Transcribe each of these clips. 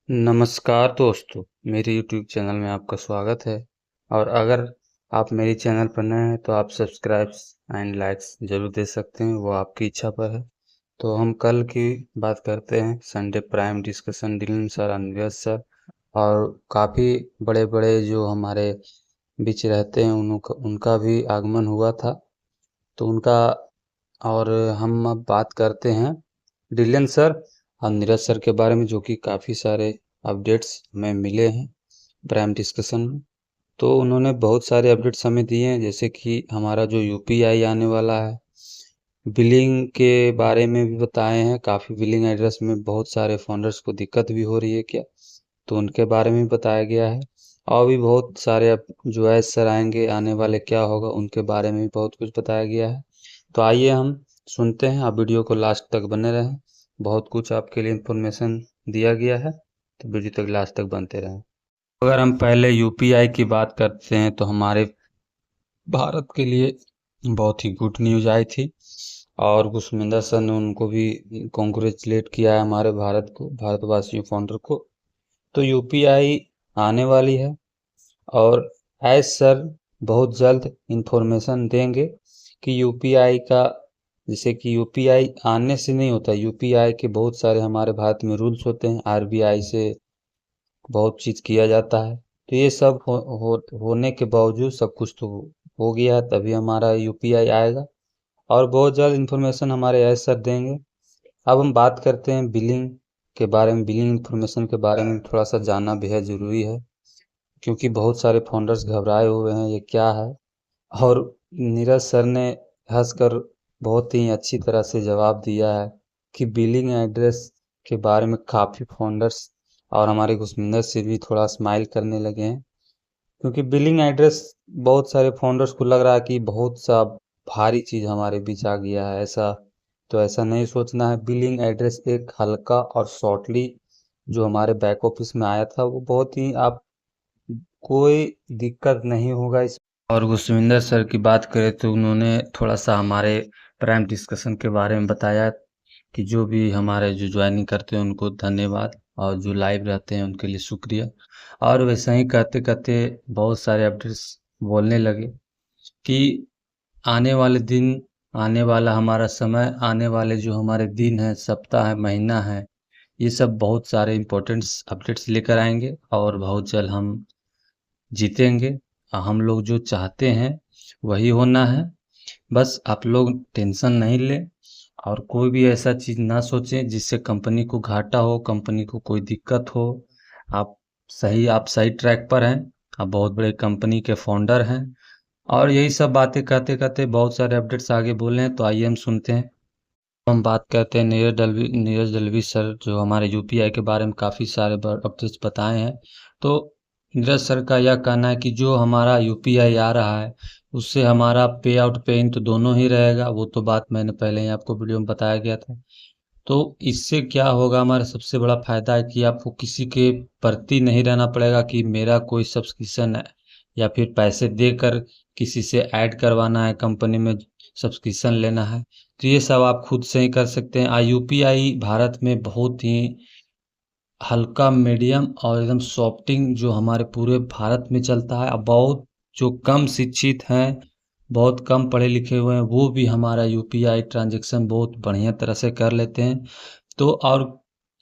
नमस्कार दोस्तों, मेरे YouTube चैनल में आपका स्वागत है। और अगर आप मेरे चैनल पर नए हैं तो आप सब्सक्राइब्स एंड लाइक्स ज़रूर दे सकते हैं, वो आपकी इच्छा पर है। तो हम कल की बात करते हैं। Sunday prime discussion Dillon sir, Anirudh sir और काफ़ी बड़े-बड़े जो हमारे बीच रहते हैं उनका उनका भी आगमन हुआ था। तो उनका और हम अब बात करते हैं डिलन सर और नीरज सर के बारे में, जो कि काफ़ी सारे अपडेट्स हमें मिले हैं प्राइम डिस्कशन में। तो उन्होंने बहुत सारे अपडेट्स हमें दिए हैं, जैसे कि हमारा जो यूपीआई आने वाला है, बिलिंग के बारे में भी बताए हैं। काफ़ी बिलिंग एड्रेस में बहुत सारे फाउंडर्स को दिक्कत भी हो रही है क्या, तो उनके बारे में भी बताया गया है। और भी बहुत सारे अब जो है सर आएंगे, आने वाले क्या होगा उनके बारे में भी बहुत कुछ बताया गया है। तो आइए हम सुनते हैं, आप वीडियो को लास्ट तक बने रहें। बहुत कुछ आपके लिए इन्फॉर्मेशन दिया गया है, तो वीडियो तक लास्ट तक बनते रहें। अगर हम पहले यूपीआई की बात करते हैं तो हमारे भारत के लिए बहुत ही गुड न्यूज़ आई थी और घुसमिंदर सर ने उनको भी कॉन्ग्रेचुलेट किया है, हमारे भारत को, भारतवासियों फाउंडर को। तो यूपीआई आने वाली है और एज सर बहुत जल्द इन्फॉर्मेशन देंगे कि यूपीआई का, जैसे कि यूपीआई आने से नहीं होता, यूपीआई के बहुत सारे हमारे भारत में रूल्स होते हैं, आरबीआई से बहुत चीज़ किया जाता है। तो ये सब होने के बावजूद सब कुछ तो हो गया है, तभी हमारा यूपीआई आएगा और बहुत जल्द इन्फॉर्मेशन हमारे एस सर देंगे। अब हम बात करते हैं बिलिंग के बारे में। बिलिंग इन्फॉर्मेशन के बारे में थोड़ा सा जानना बेहद ज़रूरी है, क्योंकि बहुत सारे फाउंडर्स घबराए हुए हैं ये क्या है। और नीरज सर ने हंसकर बहुत ही अच्छी तरह से जवाब दिया है कि बिलिंग एड्रेस के बारे में काफ़ी फाउंडर्स और हमारे घुसमिंदर से भी थोड़ा स्माइल करने लगे हैं, क्योंकि बिलिंग एड्रेस बहुत सारे फाउंडर्स को लग रहा है कि बहुत सा भारी चीज़ हमारे बीच आ गया है। ऐसा तो ऐसा नहीं सोचना है। बिलिंग एड्रेस एक हल्का और शॉर्टली जो हमारे बैक ऑफिस में आया था, वो बहुत ही, आप कोई दिक्कत नहीं होगा इस। और घुसविंदर सर की बात करें तो उन्होंने थोड़ा सा हमारे प्राइम डिस्कशन के बारे में बताया कि जो भी हमारे जो ज्वाइनिंग करते हैं उनको धन्यवाद, और जो लाइव रहते हैं उनके लिए शुक्रिया। और वैसे ही कहते कहते बहुत सारे अपडेट्स बोलने लगे कि आने वाले दिन, आने वाला हमारा समय, आने वाले जो हमारे दिन है, सप्ताह है, महीना है, ये सब बहुत सारे इम्पोर्टेंट्स अपडेट्स लेकर आएंगे और बहुत जल्द हम जीतेंगे। हम लोग जो चाहते हैं वही होना है। बस आप लोग टेंशन नहीं लें और कोई भी ऐसा चीज़ ना सोचें जिससे कंपनी को घाटा हो, कंपनी को कोई दिक्कत हो। आप सही ट्रैक पर हैं। आप बहुत बड़े कंपनी के फाउंडर हैं। और यही सब बातें कहते कहते बहुत सारे अपडेट्स आगे बोले हैं, तो आइए हम सुनते हैं। हम बात करते हैं नीरज दलवी सर, जो हमारे यूपीआई के बारे में काफ़ी सारे अपडेट्स बताए हैं। तो नीरज सर का यह कहना है कि जो हमारा यूपीआई आ रहा है उससे हमारा पे आउट पे इन तो दोनों ही रहेगा। वो तो बात मैंने पहले ही आपको वीडियो में बताया गया था। तो इससे क्या होगा, हमारा सबसे बड़ा फायदा है कि आपको किसी के प्रति नहीं रहना पड़ेगा कि मेरा कोई सब्सक्रिप्शन है या फिर पैसे देकर किसी से ऐड करवाना है, कंपनी में सब्सक्रिप्शन लेना है। तो ये सब आप खुद से ही कर सकते हैं। यूपीआई भारत में बहुत ही हल्का, मीडियम और एकदम सॉफ्टिंग जो हमारे पूरे भारत में चलता है। अब बहुत जो कम शिक्षित हैं, बहुत कम पढ़े लिखे हुए हैं, वो भी हमारा यूपीआई ट्रांजैक्शन बहुत बढ़िया तरह से कर लेते हैं। तो और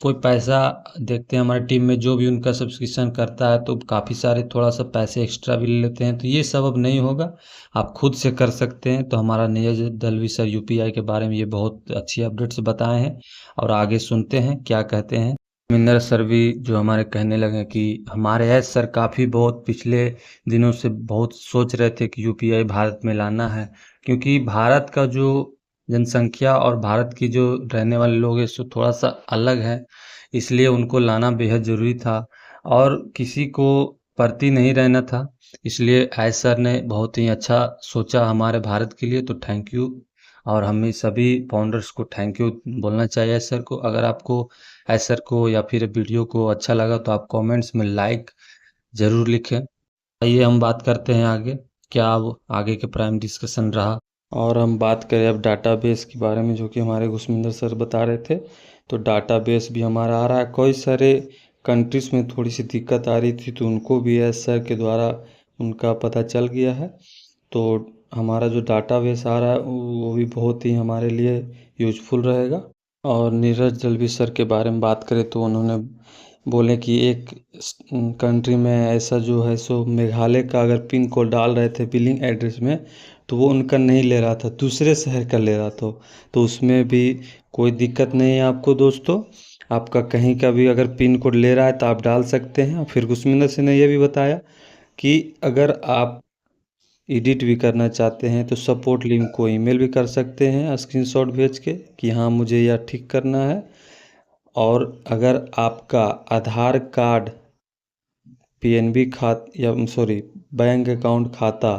कोई पैसा देखते हैं हमारी टीम में जो भी उनका सब्सक्रिप्शन करता है तो काफ़ी सारे थोड़ा सा पैसे एक्स्ट्रा भी ले लेते हैं। तो ये सब अब नहीं होगा, आप खुद से कर सकते हैं। तो हमारा नीरज दलवी सर यूपीआई के बारे में ये बहुत अच्छी अपडेट्स बताए हैं और आगे सुनते हैं क्या कहते हैं। मिंदर सर भी जो हमारे कहने लगे कि हमारे एस सर काफ़ी बहुत पिछले दिनों से बहुत सोच रहे थे कि यूपीआई भारत में लाना है, क्योंकि भारत का जो जनसंख्या और भारत की जो रहने वाले लोग हैं सो थोड़ा सा अलग है, इसलिए उनको लाना बेहद ज़रूरी था और किसी को प्रति नहीं रहना था। इसलिए एस सर ने बहुत ही अच्छा सोचा हमारे भारत के लिए, तो थैंक यू। और हमें सभी फाउंडर्स को थैंक यू बोलना चाहिए एस सर को। अगर आपको एस सर को या फिर वीडियो को अच्छा लगा तो आप कमेंट्स में लाइक ज़रूर लिखें। आइए हम बात करते हैं आगे, क्या अब आगे के प्राइम डिस्कशन रहा। और हम बात करें अब डाटाबेस के बारे में, जो कि हमारे घुसमिंदर सर बता रहे थे। तो डाटाबेस भी हमारा आ रहा है, कई सारे कंट्रीज़ में थोड़ी सी दिक्कत आ रही थी, तो उनको भी एस सर के द्वारा उनका पता चल गया है। तो हमारा जो डाटाबेस आ रहा है वो भी बहुत ही हमारे लिए यूजफुल रहेगा। और नीरज दलवी सर के बारे में बात करें तो उन्होंने बोले कि एक कंट्री में ऐसा जो है सो मेघालय का अगर पिन कोड डाल रहे थे बिलिंग एड्रेस में, तो वो उनका नहीं ले रहा था, दूसरे शहर का ले रहा था। तो उसमें भी कोई दिक्कत नहीं है आपको दोस्तों। आपका कहीं का भी अगर पिन कोड ले रहा है तो आप डाल सकते हैं। फिर गुरमिंदर सिंह ने यह भी बताया कि अगर आप एडिट भी करना चाहते हैं तो सपोर्ट लिंक को ईमेल भी कर सकते हैं स्क्रीनशॉट भेज के कि हाँ मुझे यह ठीक करना है। और अगर आपका आधार कार्ड पीएनबी या बैंक अकाउंट खाता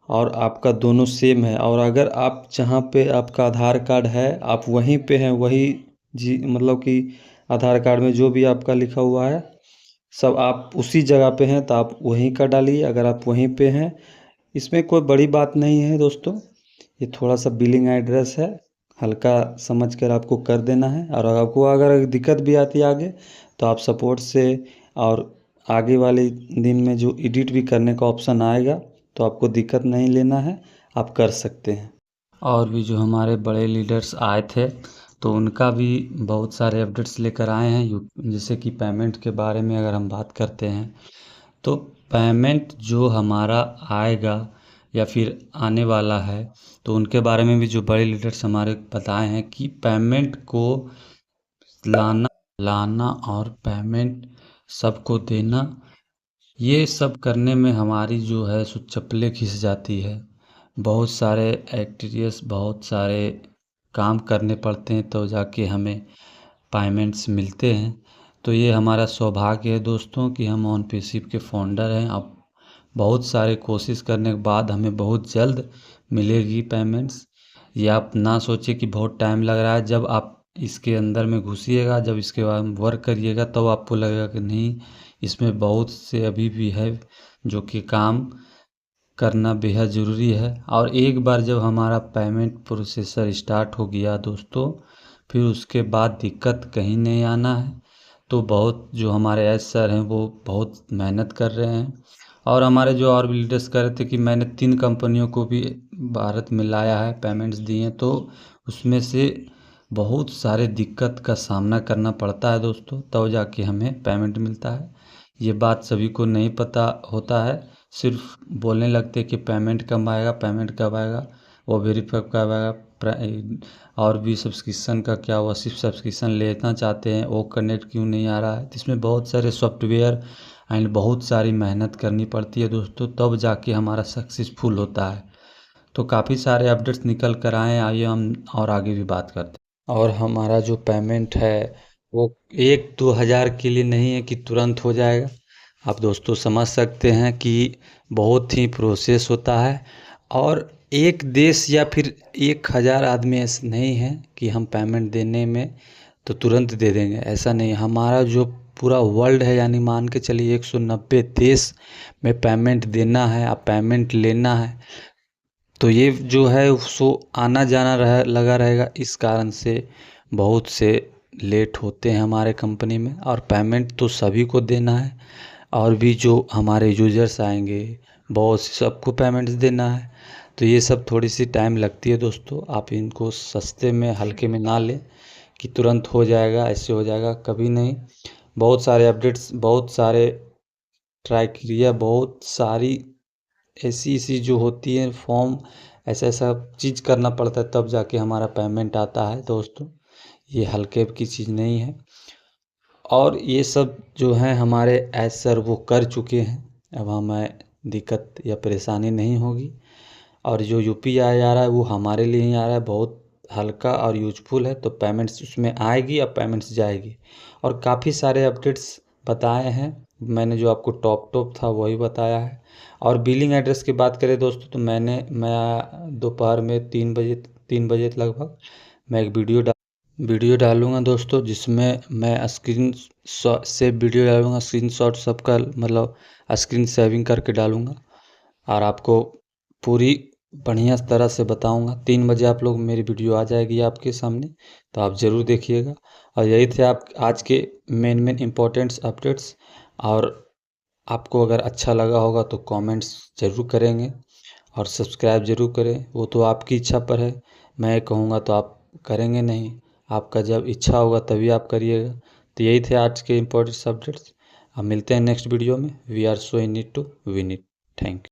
और आपका दोनों सेम है, और अगर आप जहाँ पे आपका आधार कार्ड है आप वहीं पे हैं, वही जी मतलब कि आधार कार्ड में जो भी आपका लिखा हुआ है सब आप उसी जगह पे हैं, तो आप वहीं का डालिए अगर आप वहीं पे हैं। इसमें कोई बड़ी बात नहीं है दोस्तों, ये थोड़ा सा बिलिंग एड्रेस है, हल्का समझ कर आपको कर देना है। और आपको अगर दिक्कत भी आती है आगे तो आप सपोर्ट से, और आगे वाले दिन में जो एडिट भी करने का ऑप्शन आएगा तो आपको दिक्कत नहीं लेना है, आप कर सकते हैं। और भी जो हमारे बड़े लीडर्स आए थे तो उनका भी बहुत सारे अपडेट्स लेकर आए हैं। जैसे कि पेमेंट के बारे में अगर हम बात करते हैं तो पेमेंट जो हमारा आएगा या फिर आने वाला है, तो उनके बारे में भी जो बड़े लीडर्स हमारे बताए हैं कि पेमेंट को लाना और पेमेंट सबको देना, ये सब करने में हमारी जो है सो चप्पलें खिंच जाती है। बहुत सारे एक्टिविटीज़, बहुत सारे काम करने पड़ते हैं तो जाके हमें पेमेंट्स मिलते हैं। तो ये हमारा सौभाग्य है दोस्तों कि हम ऑनपेसिव के फाउंडर हैं। अब बहुत सारे कोशिश करने के बाद हमें बहुत जल्द मिलेगी पेमेंट्स। ये आप ना सोचें कि बहुत टाइम लग रहा है। जब आप इसके अंदर में घुसिएगा, जब इसके बाद वर्क करिएगा तो आपको लगेगा कि नहीं, इसमें बहुत से अभी भी है जो कि काम करना बेहद ज़रूरी है। और एक बार जब हमारा पेमेंट प्रोसेसर स्टार्ट हो गया दोस्तों, फिर उसके बाद दिक्कत कहीं नहीं आना है। तो बहुत जो हमारे एस सर हैं वो बहुत मेहनत कर रहे हैं। और हमारे जो और भी लीडर्स कह रहे थे कि मैंने 3 कंपनियों को भी भारत में लाया है, पेमेंट्स दिए हैं, तो उसमें से बहुत सारे दिक्कत का सामना करना पड़ता है दोस्तों, तब जाके हमें पेमेंट मिलता है। ये बात सभी को नहीं पता होता है, सिर्फ बोलने लगते कि पेमेंट कब आएगा, पेमेंट कब आएगा, वो वेरीफाई कब आएगा, और भी सब्सक्रिप्शन का क्या हुआ, सिर्फ सब्सक्रिप्शन लेना चाहते हैं, वो कनेक्ट क्यों नहीं आ रहा है। इसमें बहुत सारे सॉफ्टवेयर एंड बहुत सारी मेहनत करनी पड़ती है दोस्तों, तब जाके हमारा सक्सेसफुल होता है। तो काफ़ी सारे अपडेट्स निकल कर आए, आइए हम और आगे भी बात करते हैं। और हमारा जो पेमेंट है वो 1-2 हज़ार के लिए नहीं है कि तुरंत हो जाएगा। आप दोस्तों समझ सकते हैं कि बहुत ही प्रोसेस होता है। और एक देश या फिर 1,000 आदमी ऐसे नहीं है कि हम पेमेंट देने में तो तुरंत दे देंगे, ऐसा नहीं। हमारा जो पूरा वर्ल्ड है, यानी मान के चलिए 190 देश में पेमेंट देना है, आप पेमेंट लेना है, तो ये जो है सो आना जाना लगा रहेगा। इस कारण से बहुत से लेट होते हैं हमारे कंपनी में। और पेमेंट तो सभी को देना है, और भी जो हमारे यूजर्स आएंगे बहुत सबको पेमेंट्स देना है। तो ये सब थोड़ी सी टाइम लगती है दोस्तों, आप इनको सस्ते में हल्के में ना लें कि तुरंत हो जाएगा, ऐसे हो जाएगा, कभी नहीं। बहुत सारे अपडेट्स, बहुत सारे क्राइटेरिया, बहुत सारी ऐसी जो होती है फॉर्म, ऐसा ऐसा चीज़ करना पड़ता है तब जाके हमारा पेमेंट आता है दोस्तों, ये हल्के की चीज़ नहीं है। और ये सब जो हैं हमारे एज सर वो कर चुके हैं, अब हमें दिक्कत या परेशानी नहीं होगी। और जो यूपीआई आ रहा है वो हमारे लिए ही आ रहा है, बहुत हल्का और यूजफुल है, तो पेमेंट्स उसमें आएगी और पेमेंट्स जाएगी। और काफ़ी सारे अपडेट्स बताए हैं, मैंने जो आपको टॉप था वही बताया है। और बिलिंग एड्रेस की बात करें दोस्तों, तो मैं दोपहर में 3 बजे लगभग मैं एक वीडियो डालूंगा दोस्तों, जिसमें मैं स्क्रीन से वीडियो डालूंगा, स्क्रीनशॉट सबका मतलब स्क्रीन सेविंग करके डालूंगा। और आपको पूरी बढ़िया तरह से बताऊंगा। 3 बजे आप लोग मेरी वीडियो आ जाएगी आपके सामने, तो आप ज़रूर देखिएगा। और यही थे आप आज के मेन इम्पोर्टेंट्स अपडेट्स। और आपको अगर अच्छा लगा होगा तो कमेंट्स ज़रूर करेंगे और सब्सक्राइब ज़रूर करें। वो तो आपकी इच्छा पर है, मैं कहूँगा तो आप करेंगे नहीं। आपका जब इच्छा होगा तभी आप करिएगा। तो यही थे आज के इम्पोर्टेंट्स अपडेट्स। अब मिलते हैं नेक्स्ट वीडियो में। We are so in need to win it. Thank you.